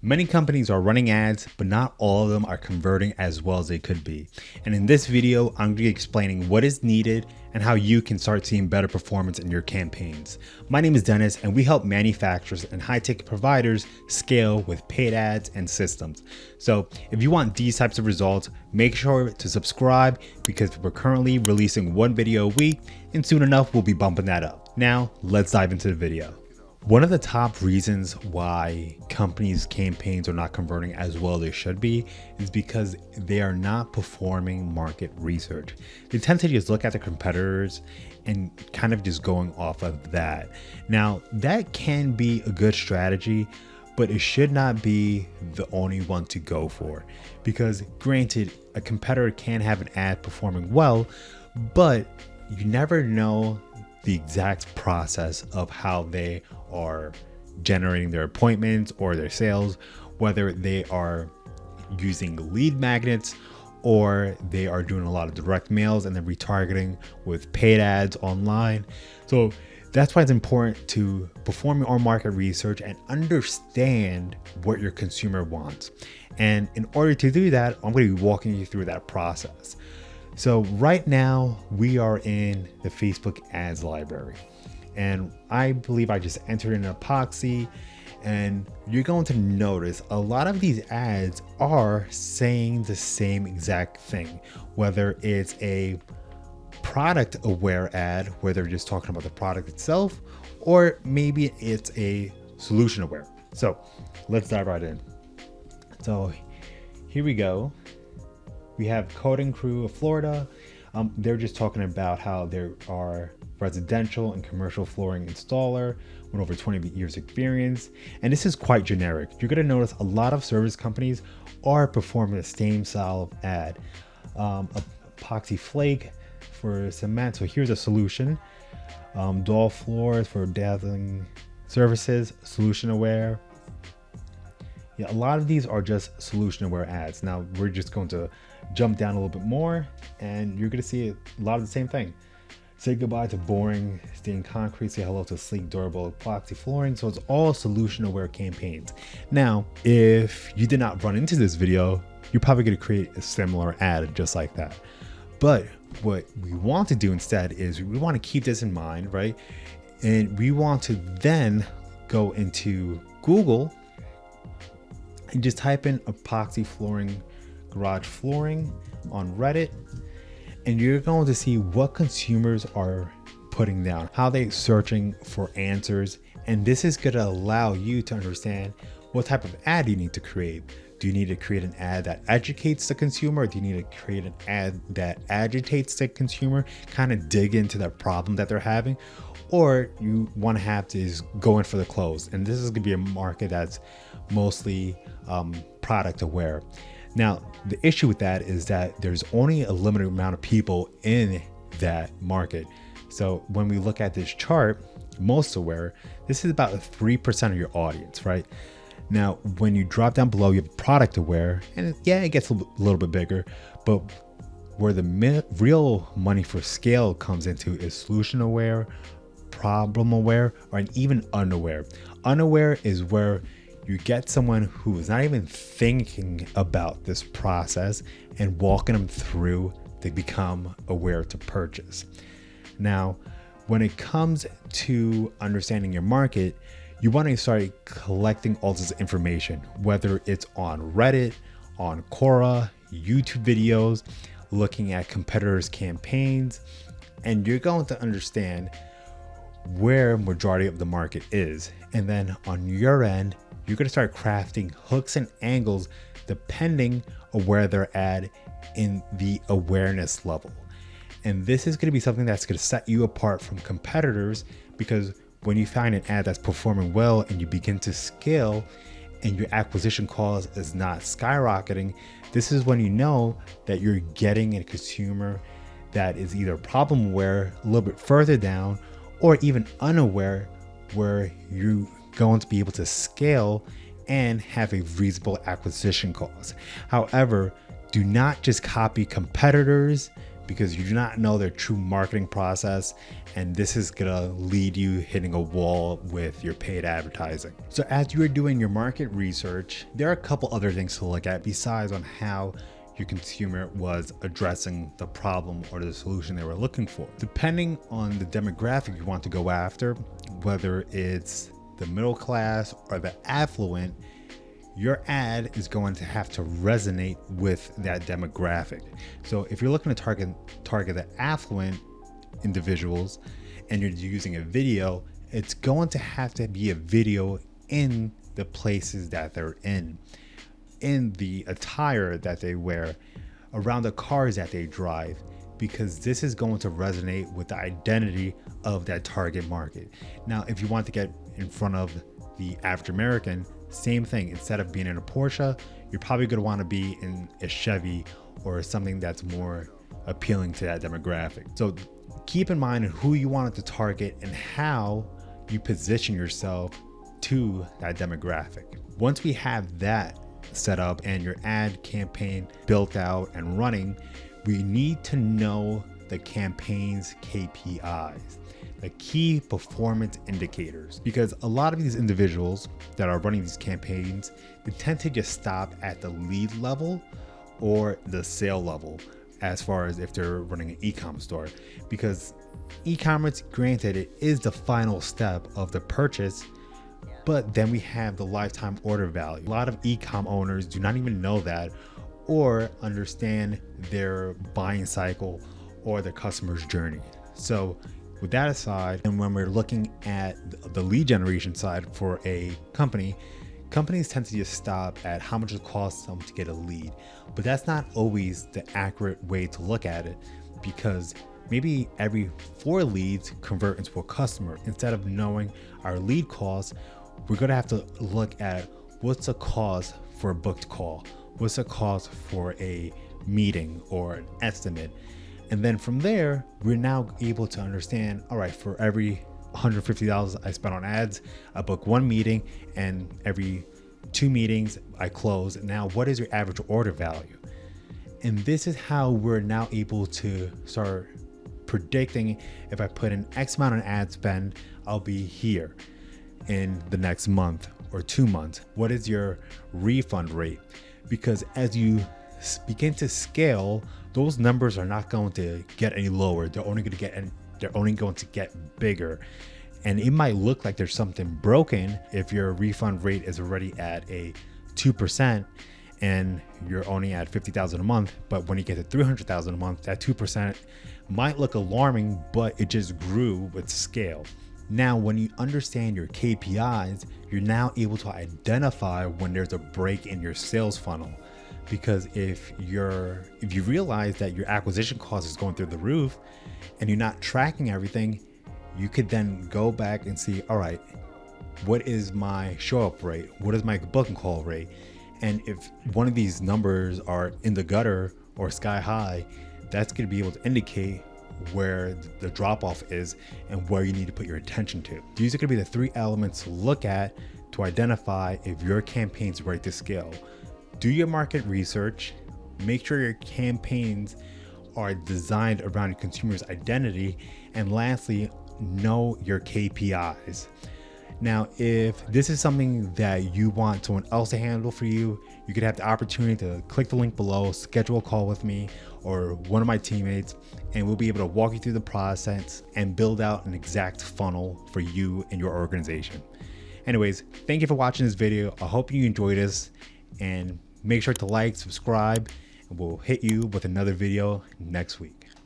Many companies are running ads, but not all of them are converting as well as they could be. And in this video, I'm going to be explaining what is needed and how you can start seeing better performance in your campaigns. My name is Dennis, and we help manufacturers and high-tech providers scale with paid ads and systems. So if you want these types of results, make sure to subscribe because we're currently releasing one video a week, and soon enough, we'll be bumping that up. Now, let's dive into the video. One of the top reasons why companies' campaigns are not converting as well as they should be is because they are not performing market research. They tend to just look at their competitors and kind of just going off of that. Now, that can be a good strategy, but it should not be the only one to go for. Because granted, a competitor can have an ad performing well, but you never know the exact process of how they are generating their appointments or their sales, whether they are using lead magnets or they are doing a lot of direct mails and then retargeting with paid ads online. So that's why it's important to perform your own market research and understand what your consumer wants. And in order to do that, I'm going to be walking you through that process. So right now we are in the Facebook ads library, and I believe I just entered in an epoxy, and you're going to notice a lot of these ads are saying the same exact thing, whether it's a product aware ad where they're just talking about the product itself, or maybe it's a solution aware. So let's dive right in. So here we go. We have Coding Crew of Florida. They're just talking about how there are residential and commercial flooring installer with over 20 years experience. And this is quite generic. You're gonna notice a lot of service companies are performing the same style of ad. Epoxy flake for cement. So here's a solution. Dual floors for dazzling services, solution aware. Yeah, a lot of these are just solution aware ads. Now we're just going to jump down a little bit more and you're going to see a lot of the same thing. Say goodbye to boring stained concrete, say hello to sleek, durable epoxy flooring. So it's all solution aware campaigns. Now, if you did not run into this video, you're probably going to create a similar ad just like that. But what we want to do instead is we want to keep this in mind, right? And we want to then go into Google and just type in epoxy flooring, garage flooring on Reddit, and you're going to see what consumers are putting down, how they're searching for answers. And this is going to allow you to understand what type of ad you need to create. Do you need to create an ad that educates the consumer? Or do you need to create an ad that agitates the consumer, kind of dig into the problem that they're having? Or you want to have to just go in for the close. And this is going to be a market that's mostly product aware. Now, the issue with that is that there's only a limited amount of people in that market. So when we look at this chart, most aware, this is about 3% of your audience, right? Now, when you drop down below, you have product aware, and yeah, it gets a little bit bigger, but where the real money for scale comes into is solution aware, problem aware, or even unaware. Unaware is where you get someone who is not even thinking about this process and walking them through to become aware to purchase. Now, when it comes to understanding your market, you want to start collecting all this information, whether it's on Reddit, on Quora, YouTube videos, looking at competitors' campaigns, and you're going to understand where majority of the market is. And then on your end, you're going to start crafting hooks and angles depending on where they're at in the awareness level. And this is going to be something that's going to set you apart from competitors, because when you find an ad that's performing well and you begin to scale and your acquisition cost is not skyrocketing, this is when you know that you're getting a consumer that is either problem aware, a little bit further down, or even unaware, where you going to be able to scale and have a reasonable acquisition cost. However, do not just copy competitors because you do not know their true marketing process, and this is gonna lead you hitting a wall with your paid advertising. So as you are doing your market research, there are a couple other things to look at besides on how your consumer was addressing the problem or the solution they were looking for. Depending on the demographic you want to go after, whether it's the middle class or the affluent, your ad is going to have to resonate with that demographic. So if you're looking to target the affluent individuals and you're using a video, it's going to have to be a video in the places that they're in the attire that they wear, around the cars that they drive, because this is going to resonate with the identity of that target market. Now, if you want to get in front of the African American, same thing. Instead of being in a Porsche, you're probably going to want to be in a Chevy or something that's more appealing to that demographic. So keep in mind who you want it to target and how you position yourself to that demographic. Once we have that set up and your ad campaign built out and running, we need to know the campaign's KPIs, the key performance indicators, because a lot of these individuals that are running these campaigns, they tend to just stop at the lead level or the sale level, as far as if they're running an e-commerce store, because e-commerce, granted, it is the final step of the purchase, but then we have the lifetime order value. A lot of e-com owners do not even know that or understand their buying cycle or the customer's journey. So with that aside, and when we're looking at the lead generation side for a company, companies tend to just stop at how much it costs them to get a lead. But that's not always the accurate way to look at it, because maybe every 4 leads convert into a customer. Instead of knowing our lead costs, we're going to have to look at what's the cost for a booked call, what's the cost for a meeting or an estimate. And then from there, we're now able to understand, all right, for every $150 I spent on ads, I book 1 meeting, and every 2 meetings I close. Now, what is your average order value? And this is how we're now able to start predicting, if I put in X amount of ad spend, I'll be here in the next month or 2 months. What is your refund rate? Because as you begin to scale, those numbers are not going to get any lower. They're only going to get bigger. And it might look like there's something broken if your refund rate is already at a 2% and you're only at $50,000 a month. But when you get to $300,000 a month, that 2% might look alarming, but it just grew with scale. Now, when you understand your KPIs, you're now able to identify when there's a break in your sales funnel. Because if you realize that your acquisition cost is going through the roof and you're not tracking everything, you could then go back and see, all right, what is my show up rate? What is my booking call rate? And if one of these numbers are in the gutter or sky high, that's going to be able to indicate where the drop off is and where you need to put your attention to. These are going to be the 3 elements to look at to identify if your campaign's ready to scale. Do your market research, make sure your campaigns are designed around your consumer's identity, and lastly, know your KPIs. Now, if this is something that you want someone else to handle for you, you could have the opportunity to click the link below, schedule a call with me or one of my teammates, and we'll be able to walk you through the process and build out an exact funnel for you and your organization. Anyways, thank you for watching this video. I hope you enjoyed this, and make sure to like, subscribe, and we'll hit you with another video next week.